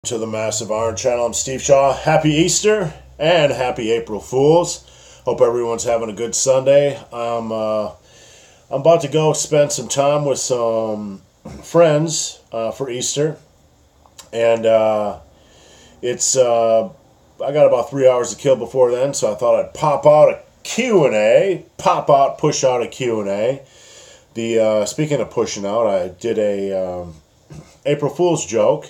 To the Massive Iron Channel. I'm Steve Shaw. Happy Easter and happy April Fools. Hope everyone's having a good Sunday. I'm about to go spend some time with some friends for Easter, and it's I got about 3 hours to kill before then, so I thought I'd pop out a Q&A, push out a Q&A. Speaking of pushing out, I did a April Fool's joke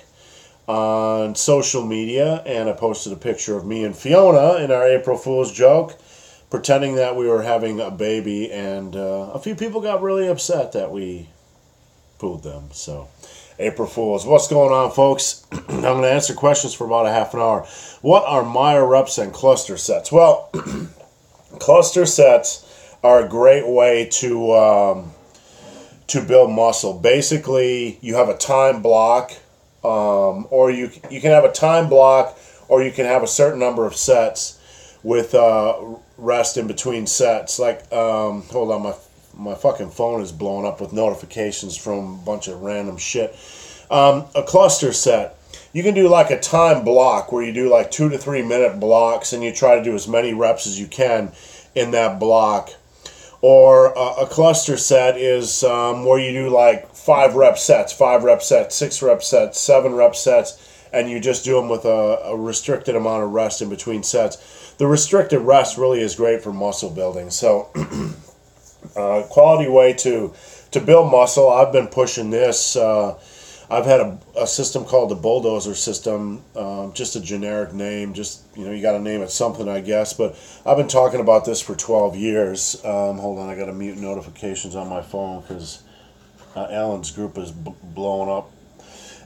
on social media, and I posted a picture of me and Fiona in our April Fool's joke, pretending that we were having a baby, and a few people got really upset that we fooled them. So, April Fools. What's going on, folks? I'm going to answer questions for about a half an hour. What are my erupts and cluster sets? Well, cluster sets are a great way to build muscle. Basically, you have a time block, or you can have a time block, or you can have a certain number of sets with rest in between sets. Like, hold on, my fucking phone is blowing up with notifications from a bunch of random shit. A cluster set, you can do like a time block where you do like 2 to 3 minute blocks, and you try to do as many reps as you can in that block. Or a cluster set is where you do like 5 rep sets, 6 rep sets, 7 rep sets, and you just do them with a restricted amount of rest in between sets. The restricted rest really is great for muscle building. So, quality way to build muscle. I've been pushing this. I've had a system called the bulldozer system, just a generic name. Just, you got to name it something, I guess. But I've been talking about this for 12 years. Hold on, I got to mute notifications on my phone because Alan's group is blowing up.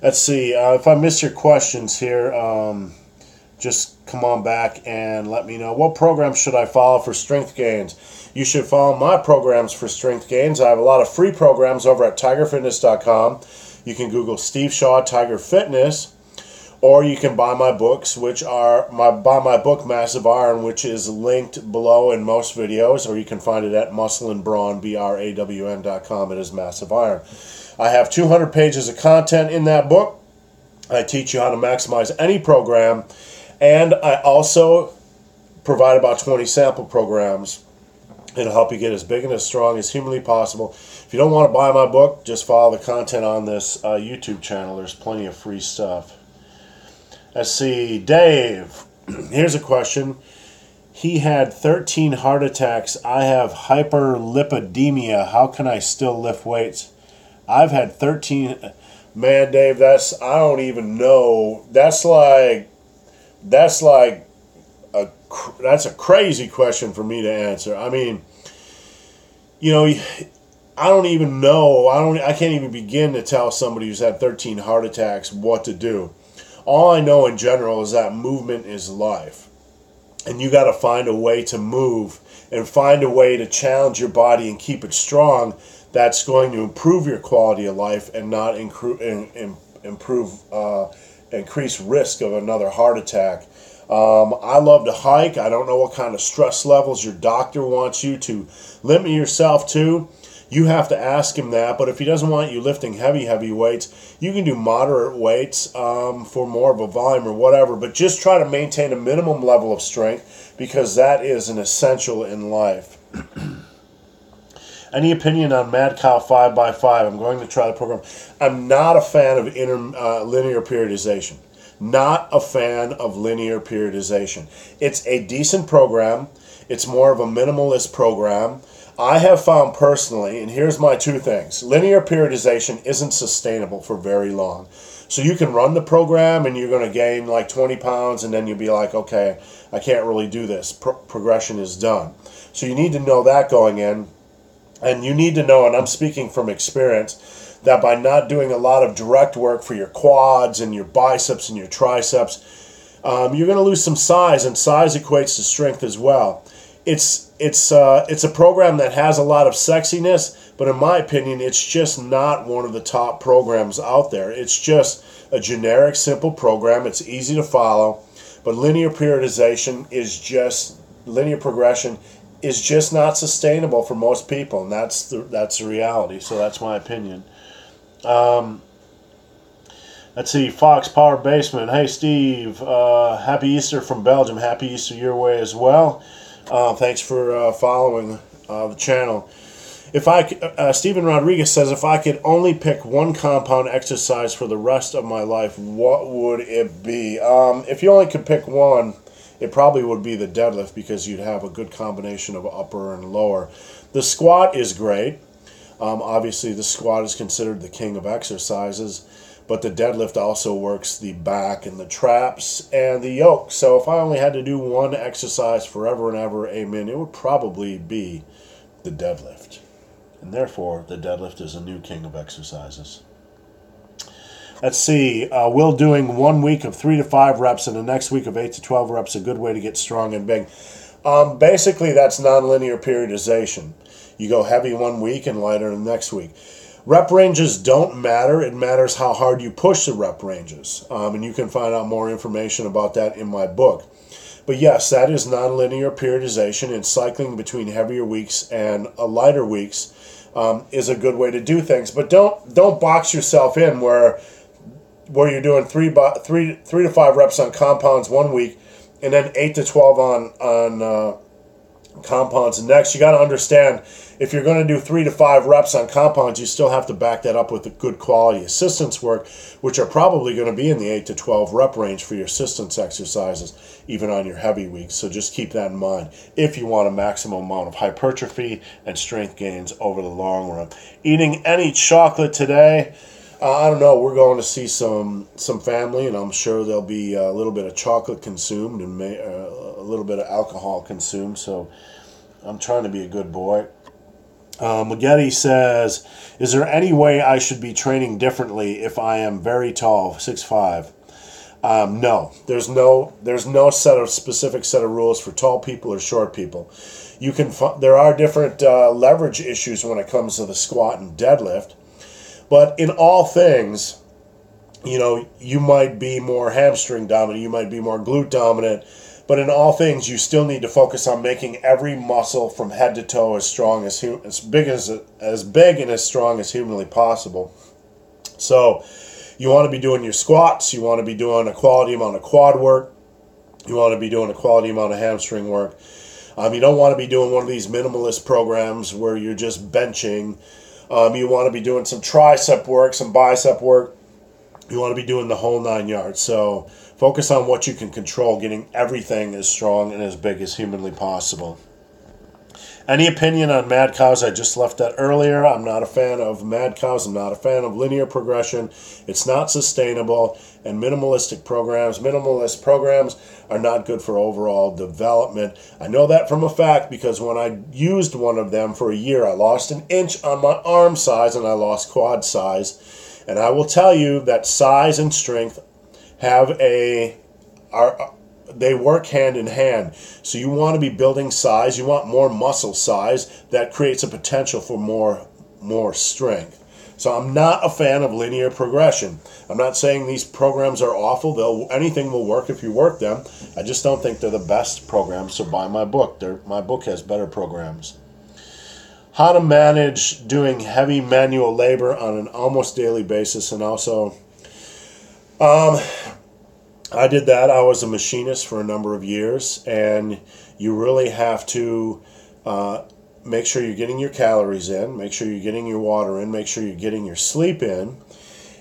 Let's see. If I miss your questions here, just come on back and let me know. What program should I follow for strength gains? You should follow my programs for strength gains. I have a lot of free programs over at tigerfitness.com. You can Google Steve Shaw Tiger Fitness, or you can buy my books, buy my book Massive Iron, which is linked below in most videos, or you can find it at muscleandbrawn, BRAWN.com. It is Massive Iron. I have 200 pages of content in that book. I teach you how to maximize any program, and I also provide about 20 sample programs. It'll help you get as big and as strong as humanly possible. If you don't want to buy my book, just follow the content on this YouTube channel. There's plenty of free stuff. Let's see. Dave, here's a question. He had 13 heart attacks. I have hyperlipidemia. How can I still lift weights? I've had 13. Man, Dave, I don't even know. That's a crazy question for me to answer. I mean, I don't even know. I can't even begin to tell somebody who's had 13 heart attacks what to do. All I know in general is that movement is life. And you got to find a way to move and find a way to challenge your body and keep it strong. That's going to improve your quality of life and not increase risk of another heart attack. I love to hike. I don't know what kind of stress levels your doctor wants you to limit yourself to. You have to ask him that. But if he doesn't want you lifting heavy weights, you can do moderate weights for more of a volume or whatever. But just try to maintain a minimum level of strength, because that is an essential in life. Any opinion on Matcom 5x5? I'm going to try the program. I'm not a fan of linear periodization. Not a fan of linear periodization. It's a decent program. It's more of a minimalist program. I have found personally, and here's my 2 things. Linear periodization isn't sustainable for very long. So you can run the program and you're going to gain like 20 pounds, and then you'll be like, okay, I can't really do this. Progression is done. So you need to know that going in. And you need to know, and I'm speaking from experience, that by not doing a lot of direct work for your quads and your biceps and your triceps, you're going to lose some size, and size equates to strength as well. It's a program that has a lot of sexiness, but in my opinion, it's just not one of the top programs out there. It's just a generic, simple program. It's easy to follow, but linear progression is just not sustainable for most people, and that's the reality. So that's my opinion. Let's see, Fox Power Basement. Hey, Steve. Happy Easter from Belgium. Happy Easter your way as well. Thanks for following the channel. Stephen Rodriguez says, if I could only pick one compound exercise for the rest of my life, what would it be? If you only could pick one, it probably would be the deadlift, because you'd have a good combination of upper and lower. The squat is great. Obviously, the squat is considered the king of exercises, but the deadlift also works the back and the traps and the yoke. So if I only had to do one exercise forever and ever, amen, it would probably be the deadlift. And therefore, the deadlift is a new king of exercises. Let's see. Will doing 1 week of 3 to 5 reps and the next week of 8 to 12 reps a good way to get strong and big? Basically, that's nonlinear periodization. You go heavy 1 week and lighter the next week. Rep ranges don't matter. It matters how hard you push the rep ranges. And you can find out more information about that in my book. But yes, that is nonlinear periodization, and cycling between heavier weeks and lighter weeks is a good way to do things. But don't box yourself in where you're doing 3 to 5 reps on compounds 1 week and then 8 to 12 on compounds next. You got to understand, if you're going to do 3 to 5 reps on compounds, you still have to back that up with a good quality assistance work, which are probably going to be in the 8 to 12 rep range for your assistance exercises, even on your heavy weeks. So just keep that in mind if you want a maximum amount of hypertrophy and strength gains over the long run. Eating any chocolate today? I don't know. We're going to see some family, and I'm sure there'll be a little bit of chocolate consumed and a little bit of alcohol consumed. So I'm trying to be a good boy. Magetti says, is there any way I should be training differently if I am very tall, 6'5"? No. There's no specific set of rules for tall people or short people. There are different leverage issues when it comes to the squat and deadlift. But in all things, you might be more hamstring dominant, you might be more glute dominant, but in all things, you still need to focus on making every muscle from head to toe as strong as big and as strong as humanly possible. So you want to be doing your squats, you want to be doing a quality amount of quad work, you want to be doing a quality amount of hamstring work. You don't want to be doing one of these minimalist programs where you're just benching. You want to be doing some tricep work, some bicep work. You want to be doing the whole 9 yards. So focus on what you can control, getting everything as strong and as big as humanly possible. Any opinion on mad cows? I just left that earlier. I'm not a fan of mad cows. I'm not a fan of linear progression. It's not sustainable. And minimalist programs are not good for overall development. I know that from a fact, because when I used one of them for a year, I lost an inch on my arm size and I lost quad size. And I will tell you that size and strength they work hand in hand. So you want to be building size. You want more muscle size. That creates a potential for more strength. So I'm not a fan of linear progression. I'm not saying these programs are awful. Anything will work if you work them. I just don't think they're the best programs. So buy my book. My book has better programs. How to manage doing heavy manual labor on an almost daily basis, and also I did that. I was a machinist for a number of years, and you really have to make sure you're getting your calories in, make sure you're getting your water in, make sure you're getting your sleep in,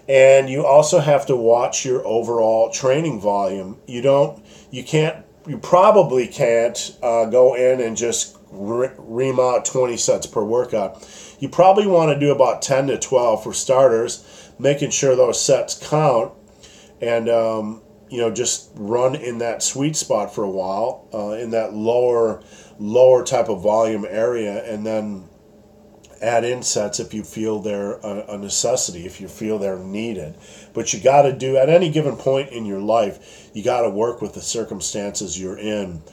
and you also have to watch your overall training volume. You probably can't go in and just ream out 20 sets per workout. You probably want to do about 10 to 12 for starters, making sure those sets count, and just run in that sweet spot for a while, in that lower type of volume area, and then add in sets if you feel they're a necessity, if you feel they're needed. But you got to do, at any given point in your life, you got to work with the circumstances you're in,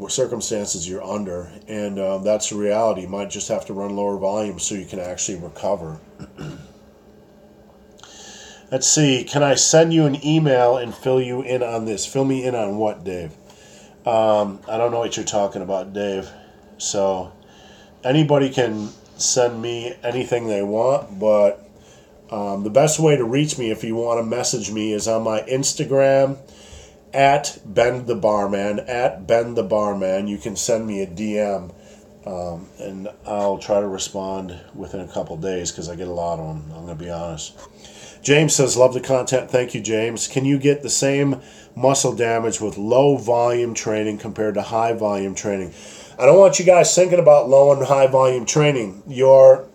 circumstances you're under, and that's the reality. You might just have to run lower volume so you can actually recover. Let's see. Can I send you an email and fill you in on this? Fill me in on what, Dave? I don't know what you're talking about, Dave. So anybody can send me anything they want, but The best way to reach me if you want to message me is on my Instagram at BenTheBarman. You can send me a DM, and I'll try to respond within a couple days because I get a lot of them, I'm going to be honest. James says, love the content. Thank you, James. Can you get the same muscle damage with low volume training compared to high volume training? I don't want you guys thinking about low and high volume training. You're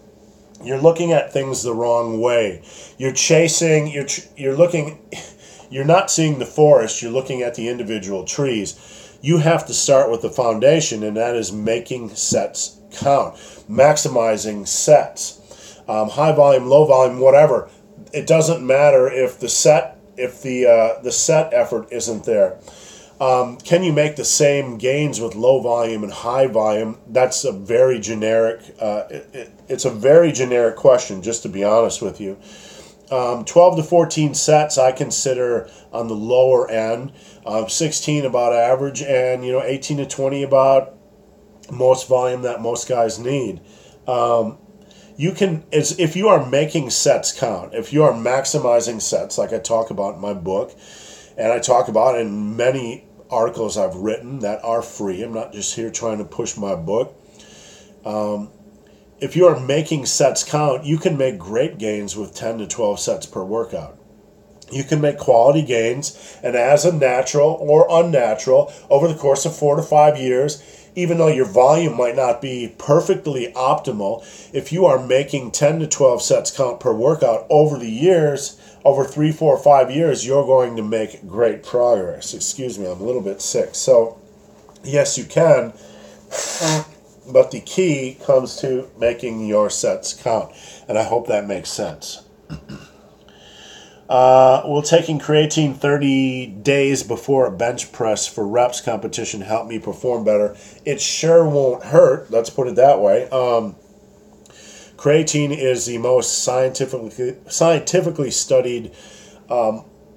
looking at things the wrong way. You're not seeing the forest, you're looking at the individual trees. You have to start with the foundation, and that is making sets count, maximizing sets. High volume, low volume, whatever. It doesn't matter if the set effort isn't there. Can you make the same gains with low volume and high volume? That's a very generic. It's a very generic question, just to be honest with you. 12 to 14 sets I consider on the lower end. 16 about average, and 18 to 20 about most volume that most guys need. If you are making sets count, if you are maximizing sets, like I talk about in my book, and I talk about in many articles I've written that are free. I'm not just here trying to push my book. If you are making sets count, you can make great gains with 10 to 12 sets per workout. You can make quality gains, and as a natural or unnatural, over the course of 4 to 5 years, even though your volume might not be perfectly optimal, if you are making 10 to 12 sets count per workout over the years, over 3, 4, 5 years, you're going to make great progress. Excuse me, I'm a little bit sick. So, yes, you can, but the key comes to making your sets count, and I hope that makes sense. Will taking creatine 30 days before a bench press for reps competition help me perform better? It sure won't hurt, let's put it that way. Creatine is the most scientifically studied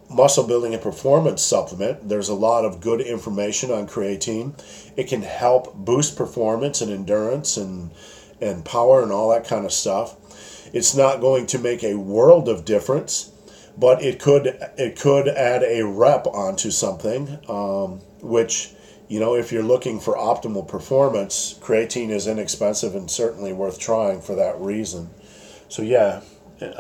muscle building and performance supplement. There's a lot of good information on creatine. It can help boost performance and endurance and power and all that kind of stuff. It's not going to make a world of difference, but it could add a rep onto something, which, if you're looking for optimal performance, creatine is inexpensive and certainly worth trying for that reason. So yeah,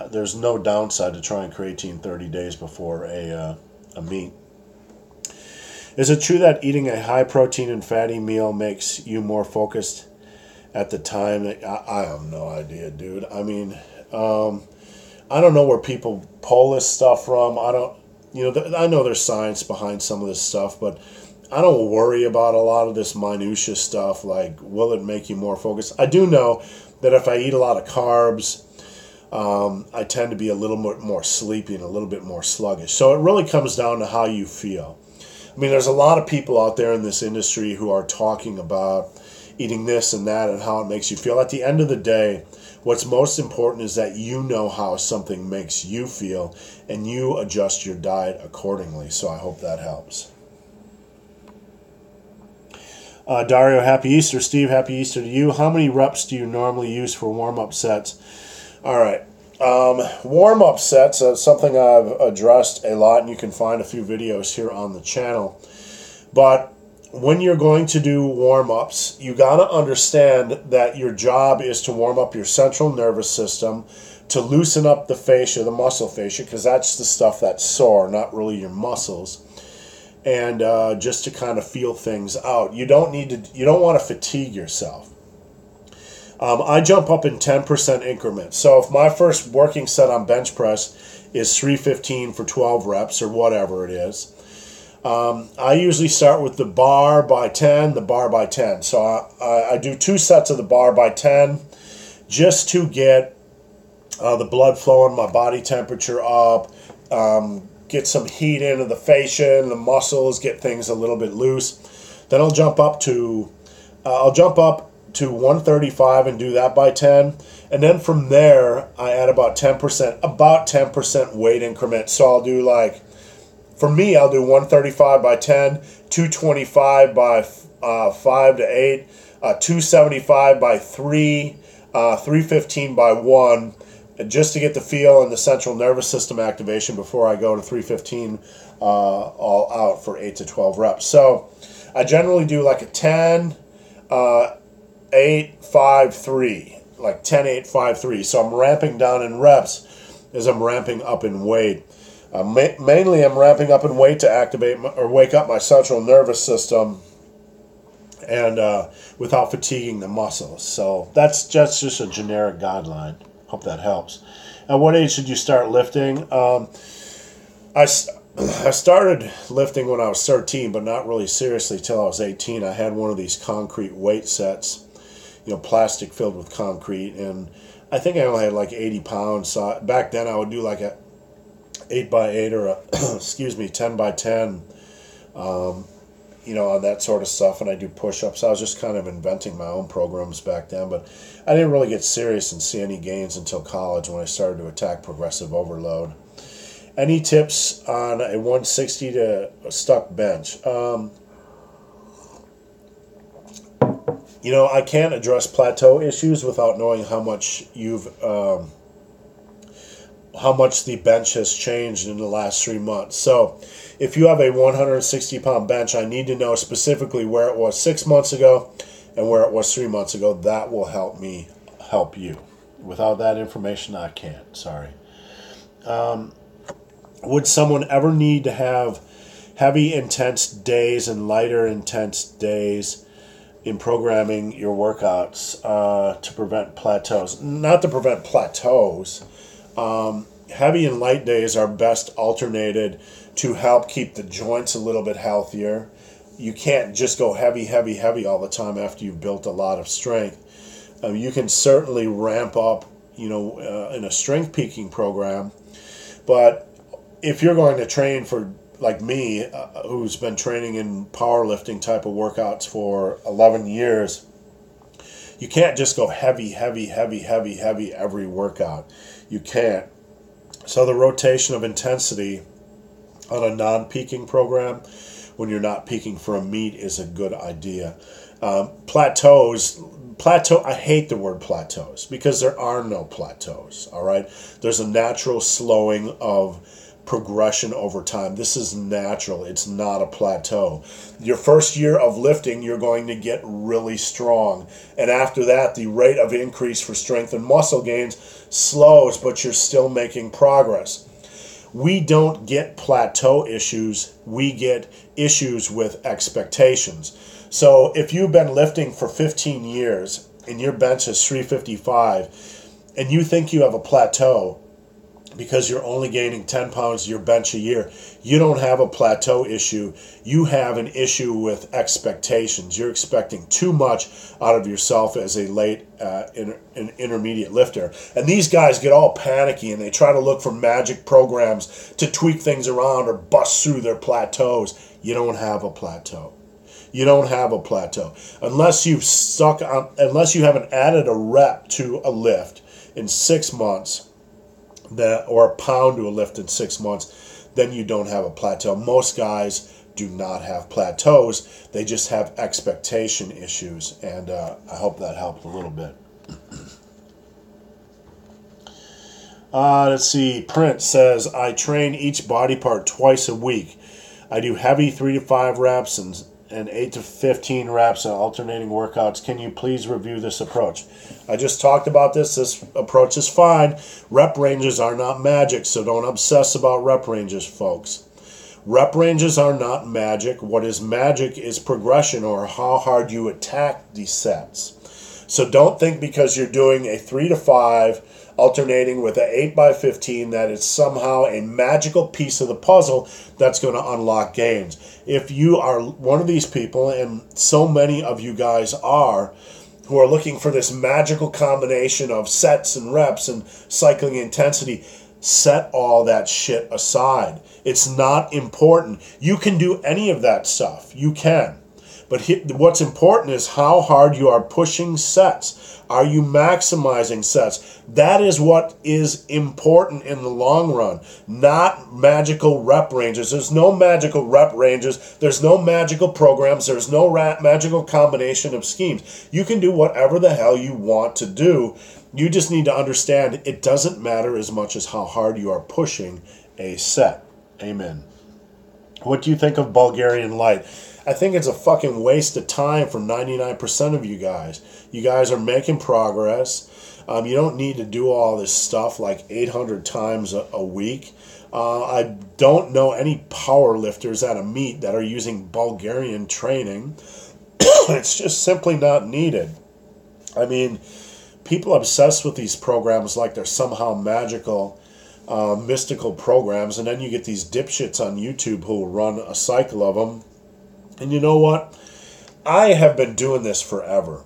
there's no downside to trying creatine 30 days before a meet. Is it true that eating a high protein and fatty meal makes you more focused at the time? I have no idea, dude. I mean, I don't know where people pull this stuff from. I know there's science behind some of this stuff, but I don't worry about a lot of this minutia stuff, like, will it make you more focused? I do know that if I eat a lot of carbs, I tend to be a little more sleepy and a little bit more sluggish. So it really comes down to how you feel. I mean, there's a lot of people out there in this industry who are talking about eating this and that and how it makes you feel. At the end of the day, what's most important is that you know how something makes you feel and you adjust your diet accordingly. So I hope that helps. Dario, happy Easter. Steve, happy Easter to you. How many reps do you normally use for warm-up sets? All right. Warm-up sets are something I've addressed a lot, and you can find a few videos here on the channel. But when you're going to do warm-ups, you got to understand that your job is to warm up your central nervous system, to loosen up the fascia, the muscle fascia, because that's the stuff that's sore, not really your muscles, and just to kind of feel things out. You don't want to fatigue yourself. I jump up in 10% increments. So if my first working set on bench press is 315 for 12 reps or whatever it is, I usually start with the bar by 10, the bar by 10. So I do 2 sets of the bar by 10 just to get the blood flowing, my body temperature up, get some heat into the fascia and the muscles, get things a little bit loose. Then I'll jump up to 135 and do that by 10. And then from there, I add about 10% weight increment. So I'll do for me, I'll do 135 by 10, 225 by 5 to 8, 275 by 3, 315 by 1, just to get the feel and the central nervous system activation before I go to 315 all out for 8 to 12 reps. So I generally do like a 10, 8, 5, 3, like 10, 8, 5, 3. So I'm ramping down in reps as I'm ramping up in weight. Mainly I'm ramping up in weight to activate or wake up my central nervous system and without fatiguing the muscles. So that's just a generic guideline. Hope that helps. At what age should you start lifting? I started lifting when I was 13, but not really seriously till I was 18. I had one of these concrete weight sets, plastic filled with concrete, and I think I only had like 80 pounds. So back then I would do like a 8x8 or a 10x10, on that sort of stuff, and I do push-ups. I was just kind of inventing my own programs back then, but I didn't really get serious and see any gains until college when I started to attack progressive overload. Any tips on a 160 to a stuck bench? I can't address plateau issues without knowing how much how much the bench has changed in the last 3 months. So if you have a 160-pound bench, I need to know specifically where it was 6 months ago and where it was 3 months ago. That will help me help you. Without that information, I can't. Sorry. Would someone ever need to have heavy, intense days and lighter, intense days in programming your workouts to prevent plateaus? Not to prevent plateaus. Heavy and light days are best alternated to help keep the joints a little bit healthier. You can't just go heavy, heavy, heavy all the time after you've built a lot of strength. You can certainly ramp up, in a strength peaking program, but if you're going to train for, like me, who's been training in powerlifting type of workouts for 11 years, you can't just go heavy, heavy, heavy, heavy, heavy every workout. You can't. So the rotation of intensity on a non-peaking program when you're not peaking for a meet is a good idea. I hate the word plateaus because there are no plateaus, all right? There's a natural slowing of progression over time. This is natural. It's not a plateau. Your first year of lifting, you're going to get really strong. And after that, the rate of increase for strength and muscle gains slows, but you're still making progress. We don't get plateau issues. We get issues with expectations. So if you've been lifting for 15 years and your bench is 355 and you think you have a plateau, because you're only gaining 10 pounds to your bench a year, you don't have a plateau issue. You have an issue with expectations. You're expecting too much out of yourself as a late intermediate lifter. And these guys get all panicky and they try to look for magic programs to tweak things around or bust through their plateaus. You don't have a plateau. You don't have a plateau. Unless you haven't added a rep to a lift in 6 months, or a pound to a lift in 6 months, then you don't have a plateau. Most guys do not have plateaus. They just have expectation issues, and I hope that helped a little bit. Let's see. Prince says, I train each body part twice a week. I do heavy 3 to 5 reps and 8 to 15 reps and alternating workouts. Can you please review this approach? I just talked about this. This approach is fine. Rep ranges are not magic, so don't obsess about rep ranges, folks. Rep ranges are not magic. What is magic is progression, or how hard you attack these sets. So don't think because you're doing a 3 to 5 alternating with an 8x15 that it's somehow a magical piece of the puzzle that's going to unlock gains. If you are one of these people, and so many of you guys are, who are looking for this magical combination of sets and reps and cycling intensity, set all that shit aside. It's not important. You can do any of that stuff. You can. But what's important is how hard you are pushing sets. Are you maximizing sets? That is what is important in the long run, not magical rep ranges. There's no magical rep ranges. There's no magical programs. There's no magical combination of schemes. You can do whatever the hell you want to do. You just need to understand it doesn't matter as much as how hard you are pushing a set. Amen. What do you think of Bulgarian Light? I think it's a fucking waste of time for 99% of you guys. You guys are making progress. You don't need to do all this stuff like 800 times a week. I don't know any power lifters at a meet that are using Bulgarian training. It's just simply not needed. I mean, people obsessed with these programs like they're somehow magical, mystical programs, and then you get these dipshits on YouTube who will run a cycle of them. And you know what? I have been doing this forever.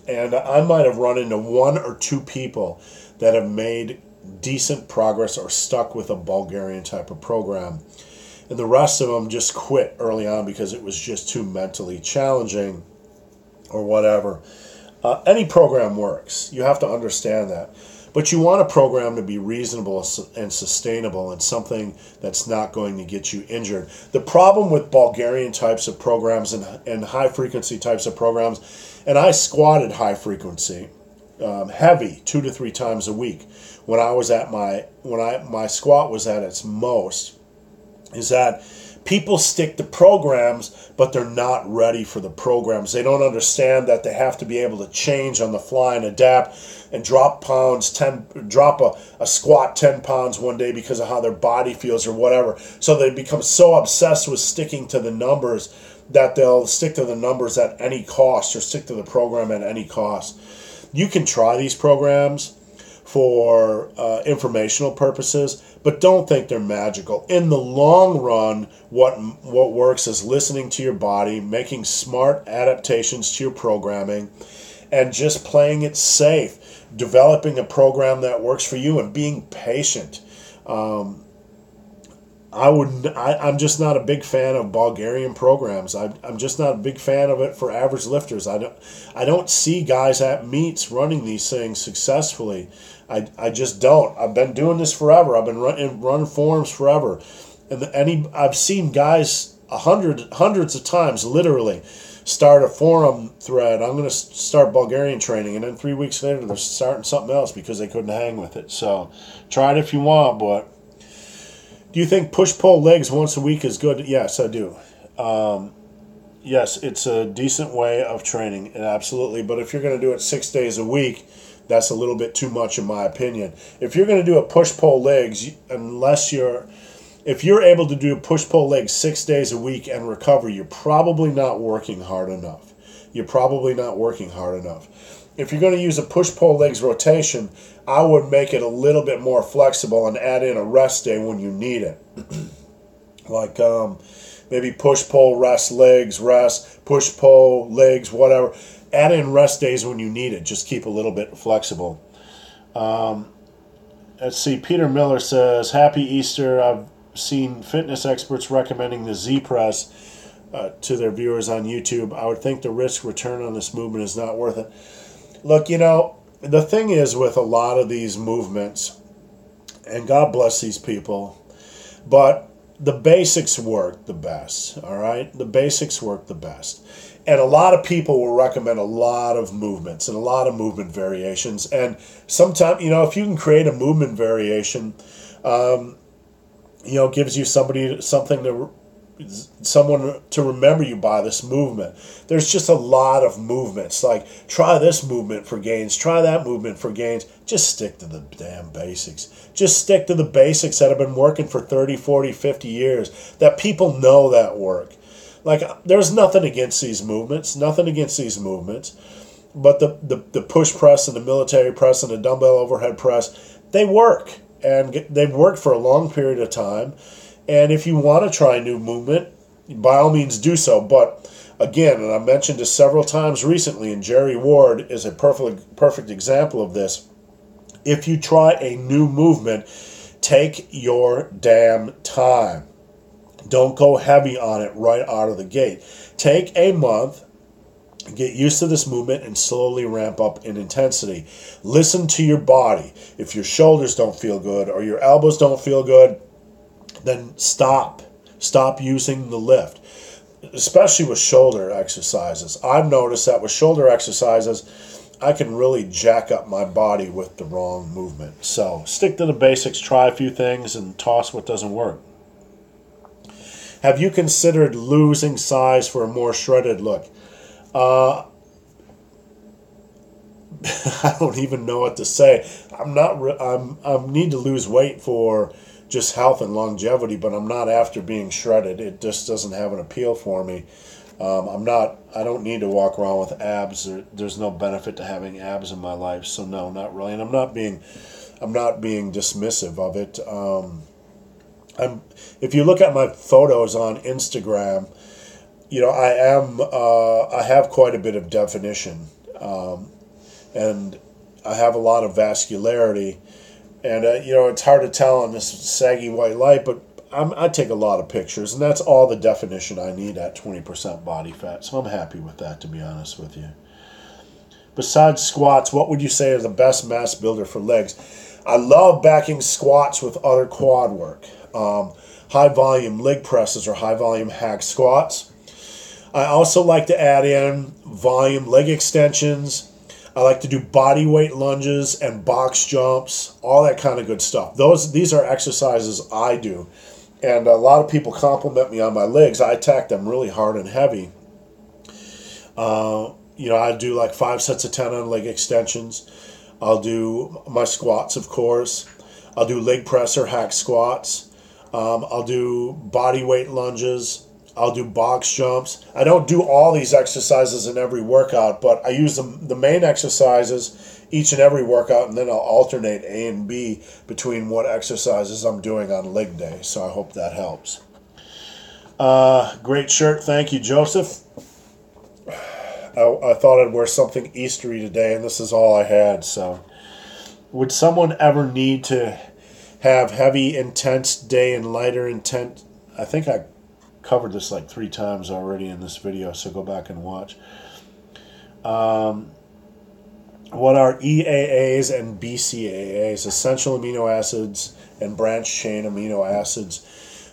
And I might have run into one or two people that have made decent progress or stuck with a Bulgarian type of program. And the rest of them just quit early on because it was just too mentally challenging or whatever. Any program works. You have to understand that. But you want a program to be reasonable and sustainable and something that's not going to get you injured. The problem with Bulgarian types of programs and high-frequency types of programs, and I squatted high-frequency, heavy, 2 to 3 times a week when I was at my squat was at its most, is that people stick to programs, but they're not ready for the programs. They don't understand that they have to be able to change on the fly and adapt and drop a squat 10 pounds one day because of how their body feels or whatever. So they become so obsessed with sticking to the numbers that they'll stick to the numbers at any cost or stick to the program at any cost. You can try these programs for informational purposes, but don't think they're magical. In the long run, what works is listening to your body, making smart adaptations to your programming, and just playing it safe, developing a program that works for you, and being patient. I'm just not a big fan of Bulgarian programs. I'm just not a big fan of it for average lifters. I don't see guys at meets running these things successfully. I just don't. I've been doing this forever. I've been running forums forever, and I've seen guys hundreds of times literally start a forum thread. I'm going to start Bulgarian training, and then 3 weeks later they're starting something else because they couldn't hang with it. So try it if you want, but. Do you think push-pull legs once a week is good? Yes, I do. Yes, it's a decent way of training, absolutely. But if you're going to do it 6 days a week, that's a little bit too much in my opinion. If you're going to do a push-pull legs, if you're able to do push-pull legs 6 days a week and recover, you're probably not working hard enough. If you're going to use a push-pull legs rotation, I would make it a little bit more flexible and add in a rest day when you need it. Like maybe push-pull, rest, legs, rest, push-pull, legs, whatever. Add in rest days when you need it. Just keep a little bit flexible. Let's see. Peter Miller says, Happy Easter. I've seen fitness experts recommending the Z-Press to their viewers on YouTube. I would think the risk return on this movement is not worth it. Look, the thing is with a lot of these movements, and God bless these people, but the basics work the best, all right? The basics work the best. And a lot of people will recommend a lot of movements and a lot of movement variations. And sometimes, if you can create a movement variation, gives you someone to remember you by this movement. There's just a lot of movements. Like, try this movement for gains, try that movement for gains. Just stick to the damn basics. Just stick to the basics that have been working for 30, 40, 50 years, that people know that work. Like, there's nothing against these movements, but the push press and the military press and the dumbbell overhead press, they work, and they've worked for a long period of time. And if you want to try a new movement, by all means do so. But again, and I mentioned this several times recently, and Jerry Ward is a perfect example of this. If you try a new movement, take your damn time. Don't go heavy on it right out of the gate. Take a month, get used to this movement, and slowly ramp up in intensity. Listen to your body. If your shoulders don't feel good or your elbows don't feel good, then stop. Stop using the lift, especially with shoulder exercises. I've noticed that with shoulder exercises, I can really jack up my body with the wrong movement. So stick to the basics, try a few things, and toss what doesn't work. Have you considered losing size for a more shredded look? I don't even know what to say. I need to lose weight for just health and longevity, but I'm not after being shredded. It just doesn't have an appeal for me. I don't need to walk around with abs. There's no benefit to having abs in my life. So no, not really. And I'm not being dismissive of it. If you look at my photos on Instagram, I have quite a bit of definition, and I have a lot of vascularity, and it's hard to tell in this saggy white light, but I take a lot of pictures, and that's all the definition I need at 20% body fat. So I'm happy with that, to be honest with you. Besides squats, what would you say is the best mass builder for legs? I love backing squats with other quad work. High volume leg presses or high volume hack squats. I also like to add in volume leg extensions. I like to do body weight lunges and box jumps, all that kind of good stuff. These are exercises I do. And a lot of people compliment me on my legs. I attack them really hard and heavy. I do like 5 sets of 10 on leg extensions. I'll do my squats, of course. I'll do leg press or hack squats. I'll do body weight lunges. I'll do box jumps. I don't do all these exercises in every workout, but I use the main exercises each and every workout, and then I'll alternate A and B between what exercises I'm doing on leg day. So I hope that helps. Great shirt. Thank you, Joseph. I thought I'd wear something Eastery today, and this is all I had. So would someone ever need to have heavy, intense day and lighter intent? I think I covered this like 3 times already in this video, so go back and watch. What are EAAs and BCAAs, essential amino acids and branched chain amino acids?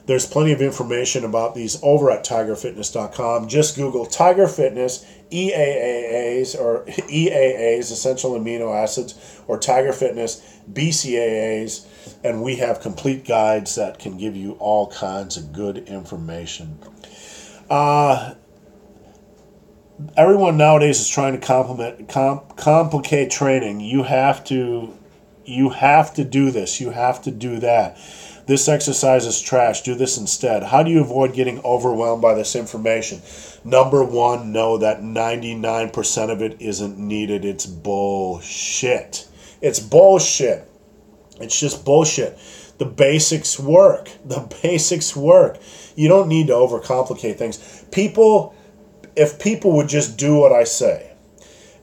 There's plenty of information about these over at tigerfitness.com. Just Google Tiger Fitness EAAs or EAAs, essential amino acids, or Tiger Fitness BCAAs, and we have complete guides that can give you all kinds of good information. Everyone nowadays is trying to complicate training. You have to do this. You have to do that. This exercise is trash. Do this instead. How do you avoid getting overwhelmed by this information? Number one, know that 99% of it isn't needed. It's bullshit. It's bullshit. It's just bullshit. The basics work. The basics work. You don't need to overcomplicate things. If people would just do what I say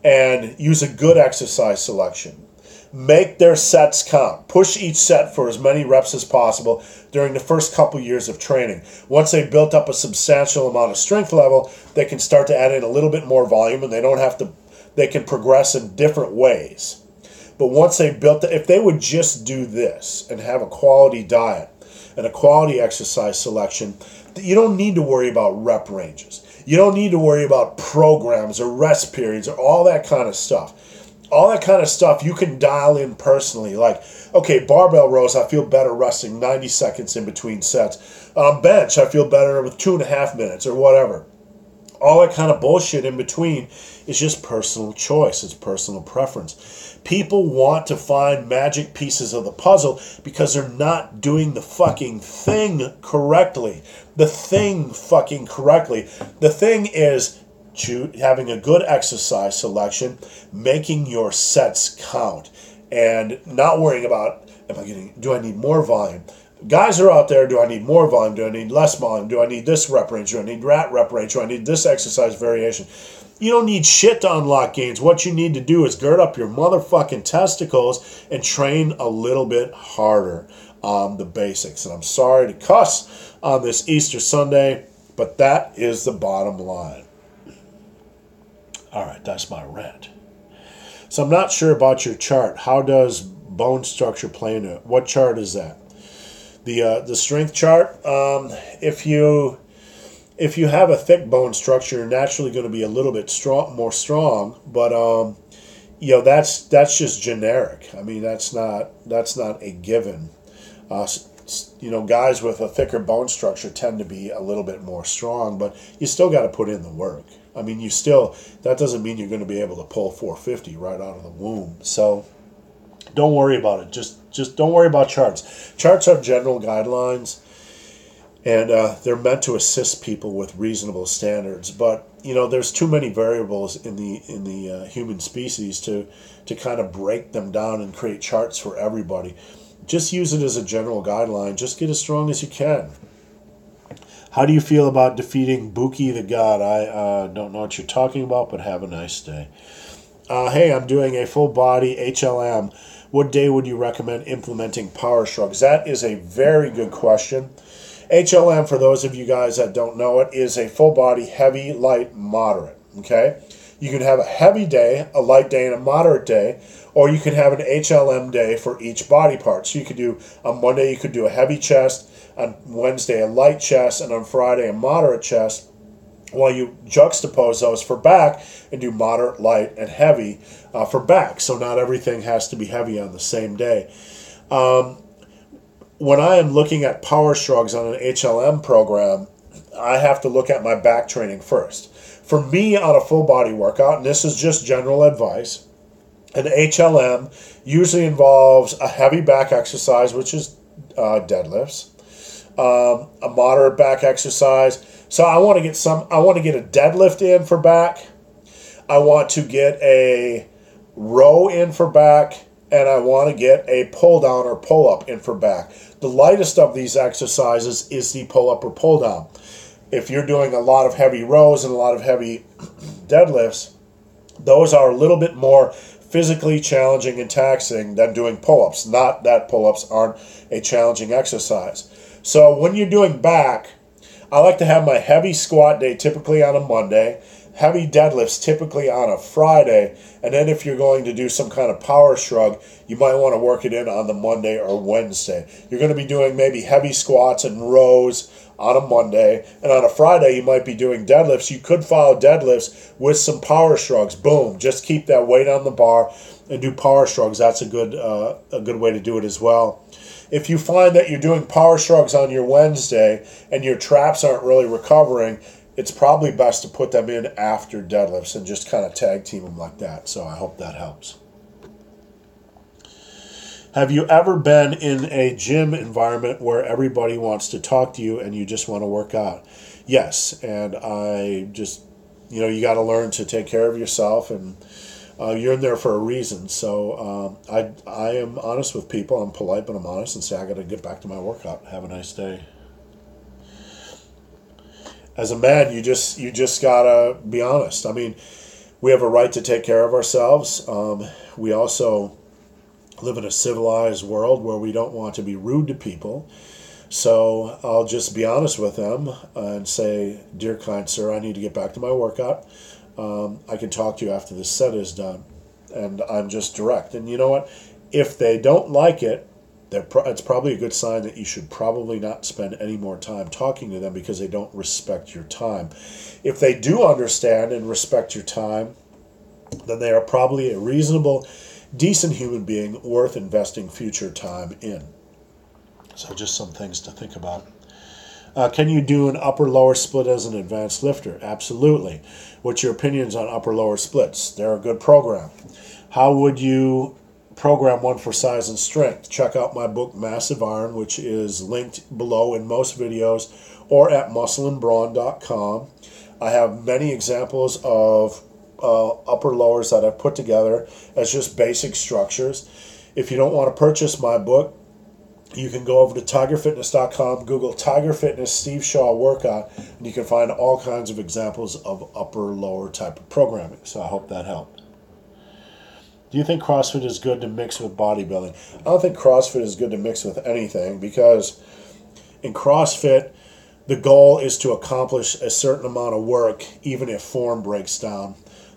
and use a good exercise selection, make their sets count, push each set for as many reps as possible during the first couple years of training. Once they've built up a substantial amount of strength level, they can start to add in a little bit more volume, and they can progress in different ways. But once they've if they would just do this and have a quality diet and a quality exercise selection, you don't need to worry about rep ranges. You don't need to worry about programs or rest periods or all that kind of stuff. All that kind of stuff you can dial in personally. Like, okay, barbell rows, I feel better resting 90 seconds in between sets. Bench, I feel better with 2.5 minutes or whatever. All that kind of bullshit in between is just personal choice. It's personal preference. People want to find magic pieces of the puzzle because they're not doing the fucking thing correctly. The thing fucking correctly. The thing is having a good exercise selection, making your sets count, and not worrying about, do I need more volume? Guys are out there, do I need more volume? Do I need less volume? Do I need this rep range? Do I need that rep range? Do I need this exercise variation? You don't need shit to unlock gains. What you need to do is gird up your motherfucking testicles and train a little bit harder. on the basics. And I'm sorry to cuss on this Easter Sunday, but that is the bottom line. All right, that's my rant. So I'm not sure about your chart. How does bone structure play into it? What chart is that? The strength chart. If you have a thick bone structure, you're naturally going to be a little bit more strong. But that's just generic. I mean, that's not a given. Guys with a thicker bone structure tend to be a little bit more strong, but you still got to put in the work. I mean, that doesn't mean you're going to be able to pull 450 right out of the womb. So don't worry about it. Just don't worry about charts. Charts are general guidelines, and they're meant to assist people with reasonable standards. But there's too many variables in the human species to kind of break them down and create charts for everybody. Just use it as a general guideline. Just get as strong as you can. How do you feel about defeating Buki the God? I don't know what you're talking about, but have a nice day. Hey, I'm doing a full body HLM. What day would you recommend implementing power shrugs? That is a very good question. HLM, for those of you guys that don't know it, is a full body, heavy, light, moderate. Okay? You can have a heavy day, a light day, and a moderate day, or you can have an HLM day for each body part. So you could do, on Monday, you could do a heavy chest, on Wednesday, a light chest, and on Friday, a moderate chest, while you juxtapose those for back and do moderate, light, and heavy for back. So not everything has to be heavy on the same day. When I am looking at power shrugs on an HLM program, I have to look at my back training first. For me, on a full body workout, and this is just general advice, an HLM usually involves a heavy back exercise, which is deadlifts, a moderate back exercise. So I want to get a deadlift in for back. I want to get a row in for back, and I want to get a pull down or pull up in for back. The lightest of these exercises is the pull up or pull down. If you're doing a lot of heavy rows and a lot of heavy deadlifts, those are a little bit more physically challenging and taxing than doing pull-ups. Not that pull-ups aren't a challenging exercise. So when you're doing back, I like to have my heavy squat day typically on a Monday, heavy deadlifts typically on a Friday, and then if you're going to do some kind of power shrug, you might want to work it in on the Monday or Wednesday. You're going to be doing maybe heavy squats and rows on a Monday, and on a Friday you might be doing deadlifts. You could follow deadlifts with some power shrugs. Boom, just keep that weight on the bar and do power shrugs. That's a good way to do it as well. If you find that you're doing power shrugs on your Wednesday and your traps aren't really recovering, it's probably best to put them in after deadlifts and just kind of tag team them like that. So I hope that helps. Have you ever been in a gym environment where everybody wants to talk to you and you just want to work out? Yes, and I just, you got to learn to take care of yourself, and you're in there for a reason. So I am honest with people. I'm polite, but I'm honest, and say I got to get back to my workout. Have a nice day. As a man, you just gotta be honest. I mean, we have a right to take care of ourselves. We also live in a civilized world where we don't want to be rude to people. So I'll just be honest with them and say, dear kind sir, I need to get back to my workout. I can talk to you after this set is done. And I'm just direct. And you know what? If they don't like it, it's probably a good sign that you should probably not spend any more time talking to them because they don't respect your time. If they do understand and respect your time, then they are probably a reasonable, decent human being worth investing future time in. So just some things to think about. Can you do an upper-lower split as an advanced lifter? Absolutely. What's your opinions on upper-lower splits? They're a good program. How would you program one for size and strength? Check out my book, Massive Iron, which is linked below in most videos, or at muscleandbrawn.com. I have many examples of upper lowers that I've put together as just basic structures. If you don't want to purchase my book, you can go over to tigerfitness.com, Google Tiger Fitness Steve Shaw workout, and you can find all kinds of examples of upper lower type of programming. So I hope that helped. Do you think CrossFit is good to mix with bodybuilding? I don't think CrossFit is good to mix with anything, because in CrossFit, the goal is to accomplish a certain amount of work, even if form breaks down.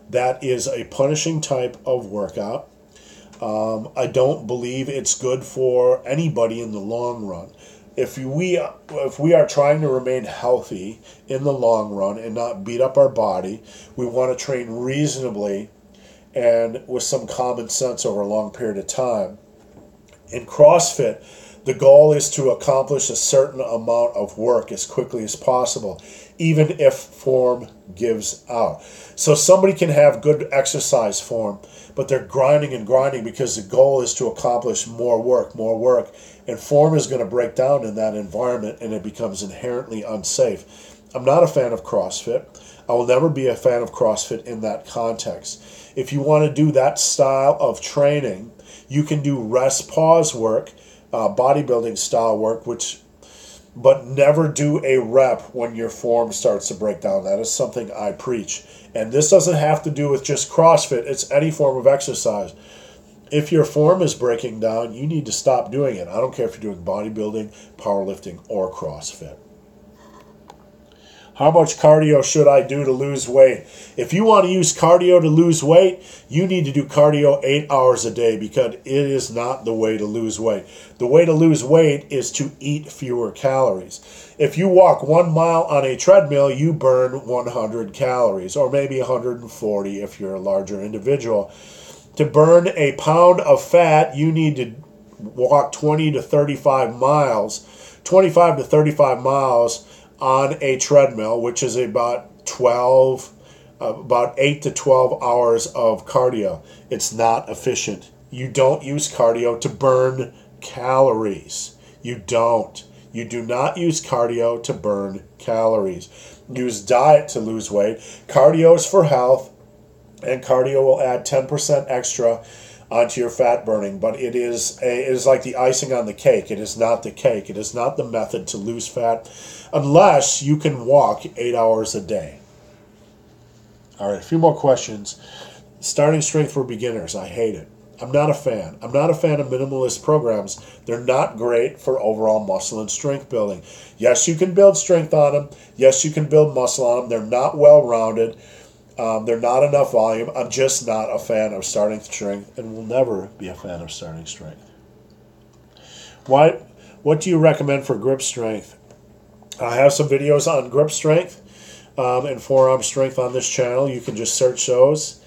That is a punishing type of workout. I don't believe it's good for anybody in the long run. If we are trying to remain healthy in the long run and not beat up our body, we want to train reasonably and with some common sense over a long period of time. In CrossFit, the goal is to accomplish a certain amount of work as quickly as possible, even if form gives out. So somebody can have good exercise form, but they're grinding and grinding because the goal is to accomplish more work, and form is going to break down in that environment, and it becomes inherently unsafe. I'm not a fan of CrossFit. I will never be a fan of CrossFit in that context. If you want to do that style of training, you can do rest pause work, bodybuilding style work, but never do a rep when your form starts to break down. That is something I preach. And this doesn't have to do with just CrossFit. It's any form of exercise. If your form is breaking down, you need to stop doing it. I don't care if you're doing bodybuilding, powerlifting, or CrossFit. How much cardio should I do to lose weight? If you want to use cardio to lose weight, you need to do cardio 8 hours a day, because it is not the way to lose weight. The way to lose weight is to eat fewer calories. If you walk 1 mile on a treadmill, you burn 100 calories, or maybe 140 if you're a larger individual. To burn a pound of fat, you need to walk 25 to 35 miles on a treadmill, which is about 8 to 12 hours of cardio. It's not efficient. You don't use cardio to burn calories. You don't. You do not use cardio to burn calories. Use diet to lose weight. Cardio is for health, and cardio will add 10% extra onto your fat burning, but it is like the icing on the cake. It is not the cake. It is not the method to lose fat, unless you can walk 8 hours a day. All right, a few more questions. Starting strength for beginners. I hate it. I'm not a fan. I'm not a fan of minimalist programs. They're not great for overall muscle and strength building. Yes, you can build strength on them. Yes, you can build muscle on them. They're not well-rounded. They're not enough volume. I'm just not a fan of starting strength, and will never be a fan of starting strength. What do you recommend for grip strength? I have some videos on grip strength and forearm strength on this channel. You can just search those.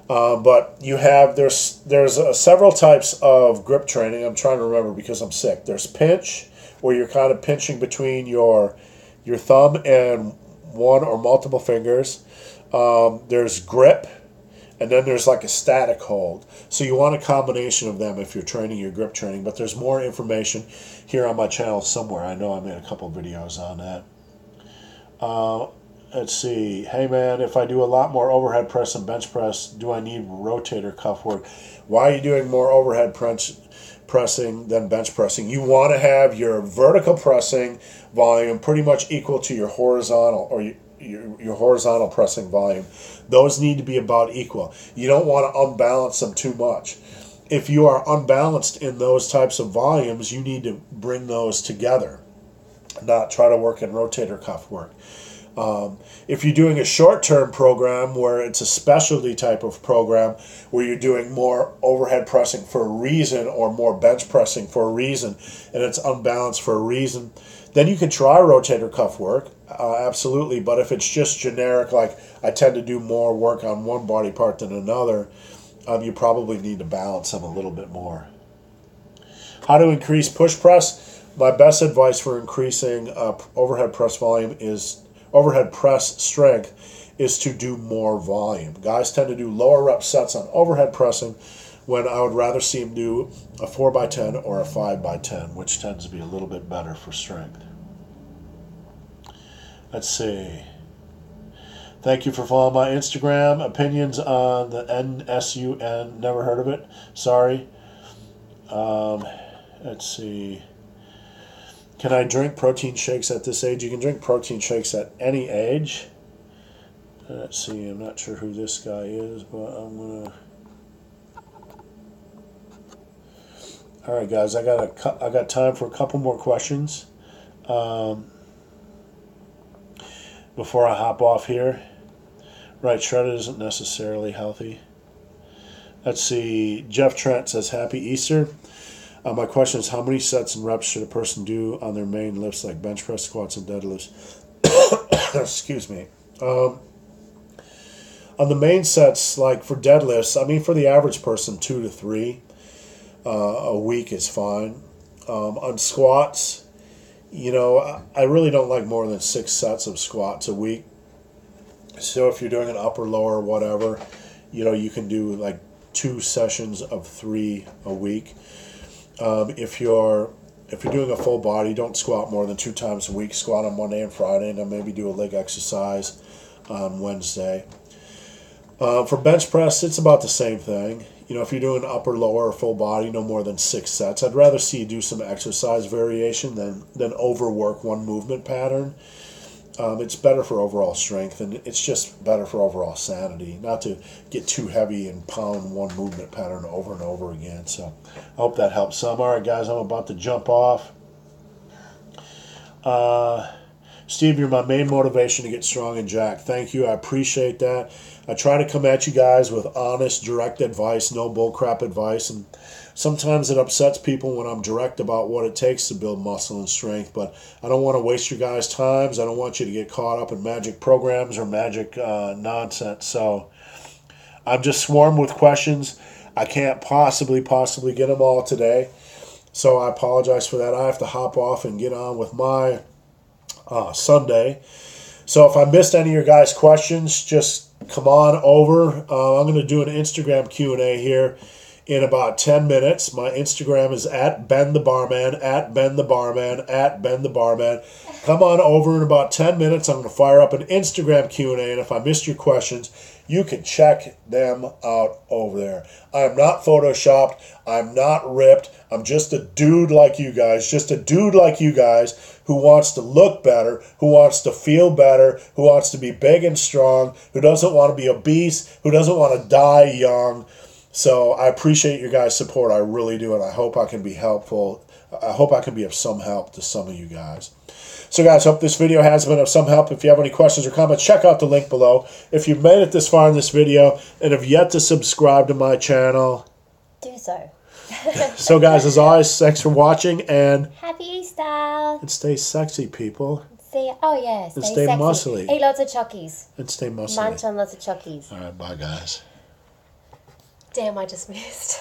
But there's several types of grip training. I'm trying to remember because I'm sick. There's pinch, where you're kind of pinching between your thumb and one or multiple fingers. There's grip, and then there's like a static hold. So you want a combination of them if you're training your grip training, but there's more information here on my channel somewhere. I know I made a couple videos on that. Let's see. Hey man, if I do a lot more overhead press and bench press, do I need rotator cuff work? Why are you doing more overhead pressing than bench pressing? You want to have your vertical pressing volume pretty much equal to your horizontal, or your horizontal pressing volume. Those need to be about equal. You don't want to unbalance them too much. If you are unbalanced in those types of volumes, you need to bring those together, not try to work in rotator cuff work. If you're doing a short-term program where it's a specialty type of program where you're doing more overhead pressing for a reason, or more bench pressing for a reason, and it's unbalanced for a reason, then you can try rotator cuff work, absolutely. But if it's just generic, like I tend to do more work on one body part than another, you probably need to balance them a little bit more. How to increase push press? My best advice for increasing overhead press strength is to do more volume. Guys tend to do lower rep sets on overhead pressing, when I would rather see them do a 4x10 or a 5x10, which tends to be a little bit better for strength. Let's see. Thank you for following my Instagram. Opinions on the NSUN. Never heard of it. Sorry. Let's see. Can I drink protein shakes at this age? You can drink protein shakes at any age. Let's see. I'm not sure who this guy is, but I'm going to... All right, guys, I got time for a couple more questions before I hop off here. Right, shredded isn't necessarily healthy. Let's see. Jeff Trent says, Happy Easter. My question is, how many sets and reps should a person do on their main lifts like bench press, squats, and deadlifts? Excuse me. On the main sets, like for deadlifts, I mean, for the average person, 2 to 3 a week is fine. On squats, you know, I really don't like more than 6 sets of squats a week. So if you're doing an upper, lower, whatever, you know, you can do like 2 sessions of 3 a week. If you're doing a full body, don't squat more than 2 times a week. Squat on Monday and Friday, and then maybe do a leg exercise on Wednesday. For bench press, it's about the same thing. You know, if you're doing upper, lower, or full body, no more than 6 sets. I'd rather see you do some exercise variation than overwork one movement pattern. It's better for overall strength, and it's just better for overall sanity, not to get too heavy and pound one movement pattern over and over again. So I hope that helps some. All right, guys, I'm about to jump off. Steve, you're my main motivation to get strong and jacked. Thank you. I appreciate that. I try to come at you guys with honest, direct advice, no bullcrap advice, and sometimes it upsets people when I'm direct about what it takes to build muscle and strength, but I don't want to waste your guys' times. I don't want you to get caught up in magic programs or magic nonsense. So I'm just swarmed with questions. I can't possibly get them all today, so I apologize for that. I have to hop off and get on with my Sunday. So if I missed any of your guys' questions, just come on over. I'm going to do an Instagram Q&A here in about 10 minutes. My Instagram is @BenTheBarman, @BenTheBarman, @BenTheBarman. Come on over in about 10 minutes. I'm going to fire up an Instagram Q&A, and if I missed your questions, you can check them out over there. I'm not photoshopped. I'm not ripped. I'm just a dude like you guys. Just a dude like you guys who wants to look better, who wants to feel better, who wants to be big and strong, who doesn't want to be obese, who doesn't want to die young. So I appreciate your guys' support. I really do, and I hope I can be helpful. I hope I can be of some help to some of you guys. So guys, hope this video has been of some help. If you have any questions or comments, check out the link below. If you've made it this far in this video and have yet to subscribe to my channel, do so. So guys, as always, thanks for watching, and Happy Easter. And stay sexy, people. Stay sexy. Muscly. Eat lots of chockies. And stay muscly. Munch on lots of chockies. All right, bye guys. Damn, I just missed.